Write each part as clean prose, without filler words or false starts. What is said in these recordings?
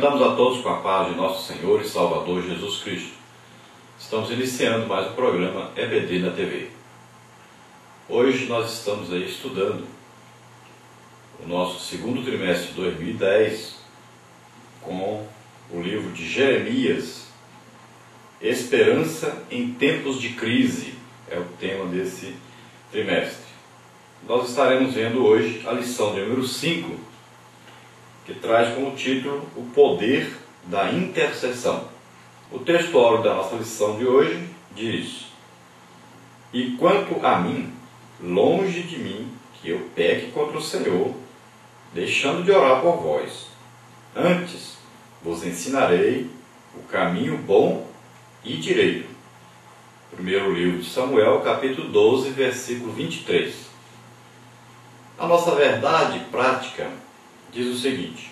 Cumprimentamos a todos com a paz de nosso Senhor e Salvador Jesus Cristo. Estamos iniciando mais o programa EBD na TV. Hoje nós estamos aí estudando o nosso segundo trimestre de 2010 com o livro de Jeremias, Esperança em Tempos de Crise, é o tema desse trimestre. Nós estaremos vendo hoje a lição de número 5, que traz como título o poder da intercessão. O texto áureo da nossa lição de hoje diz: E quanto a mim, longe de mim que eu peque contra o Senhor, deixando de orar por vós. Antes vos ensinarei o caminho bom e direito. Primeiro livro de Samuel, capítulo 12, versículo 23. A nossa verdade prática diz o seguinte: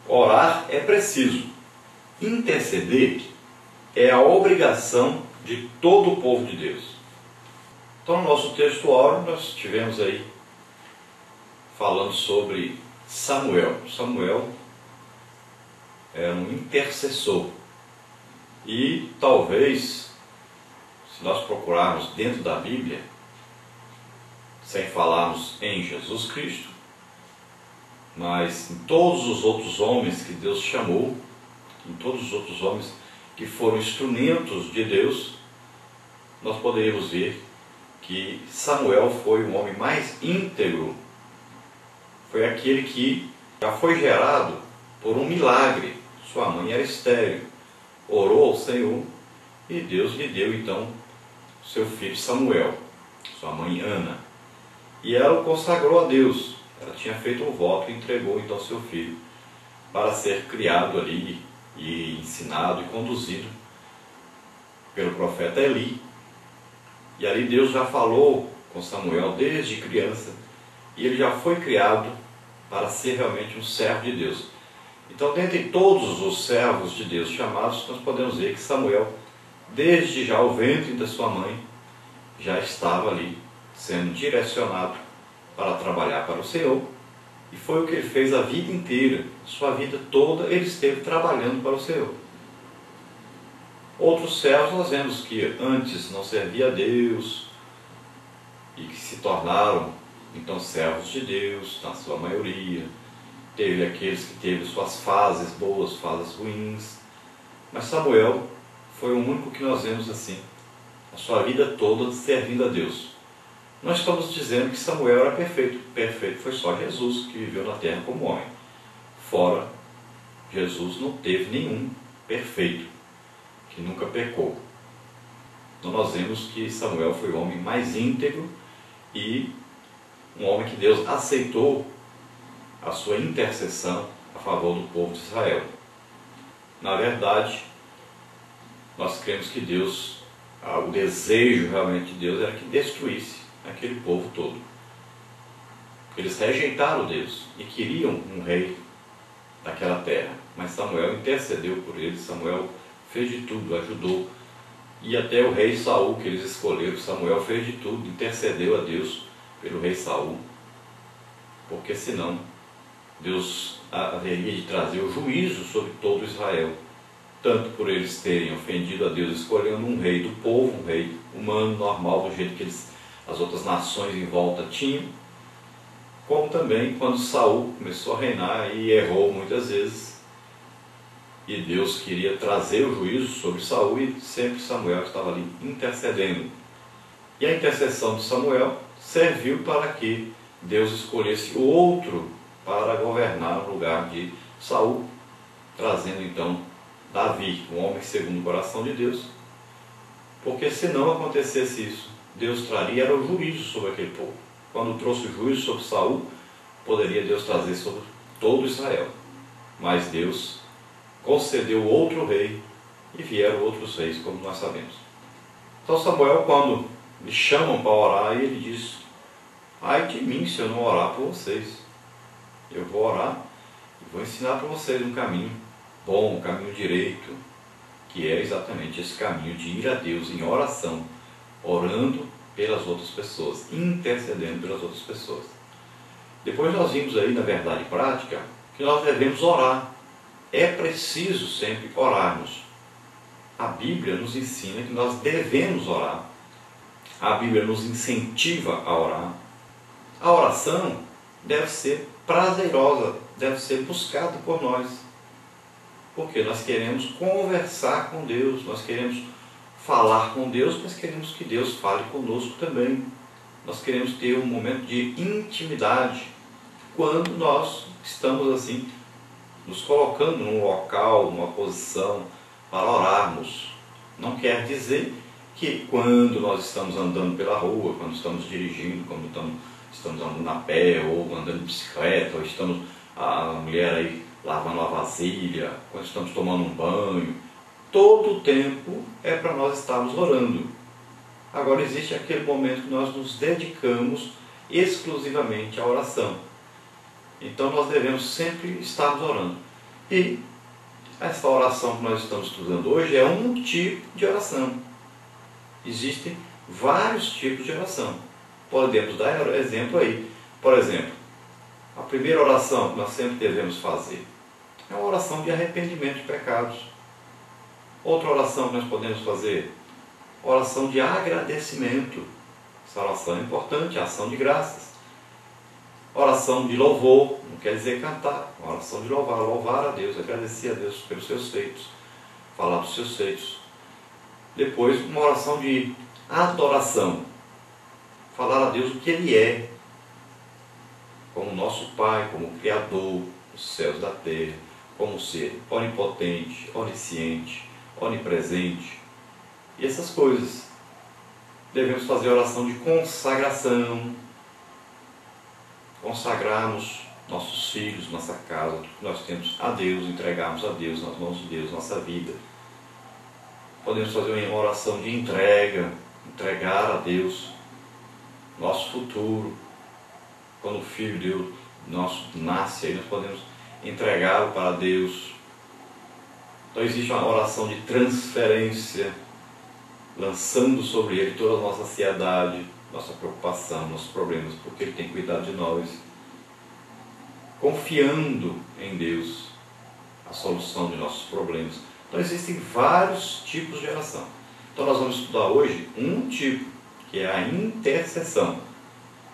orar é preciso, interceder é a obrigação de todo o povo de Deus. Então, no nosso texto áureo, nós estivemos aí falando sobre Samuel. Samuel era um intercessor. E talvez, se nós procurarmos dentro da Bíblia, sem falarmos em Jesus Cristo, mas em todos os outros homens que Deus chamou, em todos os outros homens que foram instrumentos de Deus, nós poderíamos ver que Samuel foi o homem mais íntegro. Foi aquele que já foi gerado por um milagre. Sua mãe era estéril, orou ao Senhor e Deus lhe deu então seu filho Samuel, sua mãe Ana. E ela o consagrou a Deus. Ela tinha feito um voto e entregou então seu filho para ser criado ali e ensinado e conduzido pelo profeta Eli. E ali Deus já falou com Samuel desde criança e ele já foi criado para ser realmente um servo de Deus. Então, dentre todos os servos de Deus chamados, nós podemos ver que Samuel, desde já o ventre da sua mãe, já estava ali sendo direcionado para trabalhar para o Senhor, e foi o que ele fez a vida inteira, sua vida toda ele esteve trabalhando para o Senhor. Outros servos nós vemos que antes não serviam a Deus e que se tornaram então servos de Deus, na sua maioria. Teve aqueles que teve suas fases boas, fases ruins, mas Samuel foi o único que nós vemos assim, a sua vida toda servindo a Deus. Não estamos dizendo que Samuel era perfeito. Perfeito foi só Jesus que viveu na terra como homem. Fora, Jesus não teve nenhum perfeito, que nunca pecou. Então nós vemos que Samuel foi o homem mais íntegro e um homem que Deus aceitou a sua intercessão a favor do povo de Israel. Na verdade, nós cremos que Deus, o desejo realmente de Deus era que destruísse aquele povo todo. Eles rejeitaram Deus e queriam um rei daquela terra, mas Samuel intercedeu por eles. Samuel fez de tudo, ajudou, e até o rei Saul que eles escolheram, Samuel fez de tudo, intercedeu a Deus pelo rei Saul, porque senão Deus haveria de trazer o juízo sobre todo Israel, tanto por eles terem ofendido a Deus escolhendo um rei do povo, um rei humano, normal, do jeito que as outras nações em volta tinham, como também quando Saul começou a reinar e errou muitas vezes, e Deus queria trazer o juízo sobre Saul, e sempre Samuel estava ali intercedendo. E a intercessão de Samuel serviu para que Deus escolhesse o outro para governar no lugar de Saul, trazendo então Davi, um homem segundo o coração de Deus, porque se não acontecesse isso, Deus traria era o juízo sobre aquele povo. Quando trouxe o juízo sobre Saul, poderia Deus trazer sobre todo Israel. Mas Deus concedeu outro rei e vieram outros reis, como nós sabemos. Então Samuel, quando me chamam para orar, ele diz: ai de mim se eu não orar por vocês. Eu vou orar e vou ensinar para vocês um caminho bom, um caminho direito, que é exatamente esse caminho de ir a Deus em oração, orando pelas outras pessoas, intercedendo pelas outras pessoas. Depois nós vimos aí na verdade prática que nós devemos orar é preciso sempre orarmos. A Bíblia nos ensina que nós devemos orar. A Bíblia nos incentiva a orar. A oração deve ser prazerosa, deve ser buscada por nós. Porque nós queremos conversar com Deus, nós queremos falar com Deus, mas queremos que Deus fale conosco também. Nós queremos ter um momento de intimidade quando nós estamos assim, nos colocando num local, numa posição para orarmos. Não quer dizer que quando nós estamos andando pela rua, quando estamos dirigindo, quando estamos andando a pé, ou andando de bicicleta, ou estamos a mulher aí lavando a vasilha, quando estamos tomando um banho, todo o tempo é para nós estarmos orando. Agora existe aquele momento que nós nos dedicamos exclusivamente à oração. Então nós devemos sempre estarmos orando. E essa oração que nós estamos estudando hoje é um tipo de oração. Existem vários tipos de oração. Podemos dar exemplo aí. Por exemplo, a primeira oração que nós sempre devemos fazer é uma oração de arrependimento de pecados. Outra oração que nós podemos fazer, oração de agradecimento. Essa oração é importante, ação de graças. Oração de louvor, não quer dizer cantar, uma oração de louvar a Deus, agradecer a Deus pelos seus feitos, falar dos seus feitos. Depois, uma oração de adoração, falar a Deus o que Ele é, como nosso Pai, como Criador dos céus e da terra, como ser onipotente, onisciente, onipresente, e essas coisas. Devemos fazer oração de consagração, consagrarmos nossos filhos, nossa casa, tudo que nós temos a Deus, entregarmos a Deus, nas mãos de Deus, nossa vida. Podemos fazer uma oração de entrega, entregar a Deus nosso futuro. Quando o Filho nosso nasce, aí nós podemos entregá-lo para Deus. Então existe uma oração de transferência, lançando sobre Ele toda a nossa ansiedade, nossa preocupação, nossos problemas, porque Ele tem cuidado de nós. Confiando em Deus a solução de nossos problemas. Então existem vários tipos de oração. Então nós vamos estudar hoje um tipo, que é a intercessão,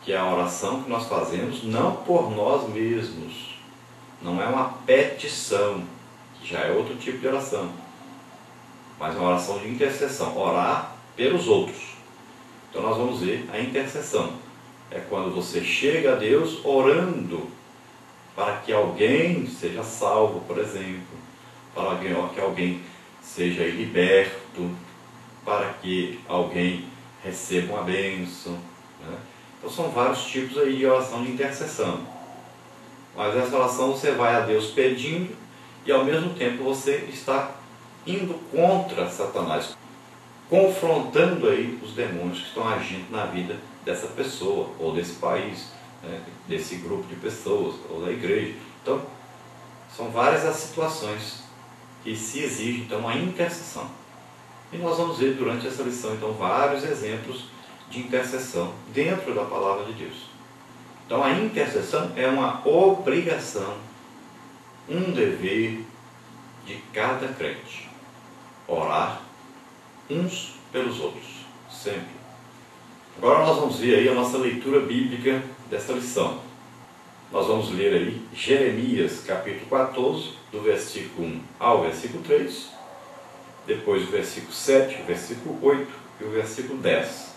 que é a oração que nós fazemos não por nós mesmos, não é uma petição, que já é outro tipo de oração, mas é uma oração de intercessão, orar pelos outros. Então nós vamos ver a intercessão. É quando você chega a Deus orando para que alguém seja salvo, por exemplo, para que alguém seja liberto, para que alguém receba uma bênção, né? Então são vários tipos aí de oração de intercessão. Mas essa oração você vai a Deus pedindo e ao mesmo tempo você está indo contra Satanás, confrontando aí os demônios que estão agindo na vida dessa pessoa, ou desse país, né, desse grupo de pessoas, ou da igreja. Então, são várias as situações que se exige então a intercessão. E nós vamos ver durante essa lição então vários exemplos de intercessão dentro da palavra de Deus. Então a intercessão é uma obrigação, um dever de cada crente. Orar uns pelos outros, sempre. Agora nós vamos ver aí a nossa leitura bíblica desta lição. Nós vamos ler aí Jeremias capítulo 14, do versículo 1 ao versículo 3, depois o versículo 7, o versículo 8 e o versículo 10.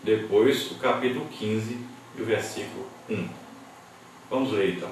Depois o capítulo 15 e o versículo 1. Vamos ler então.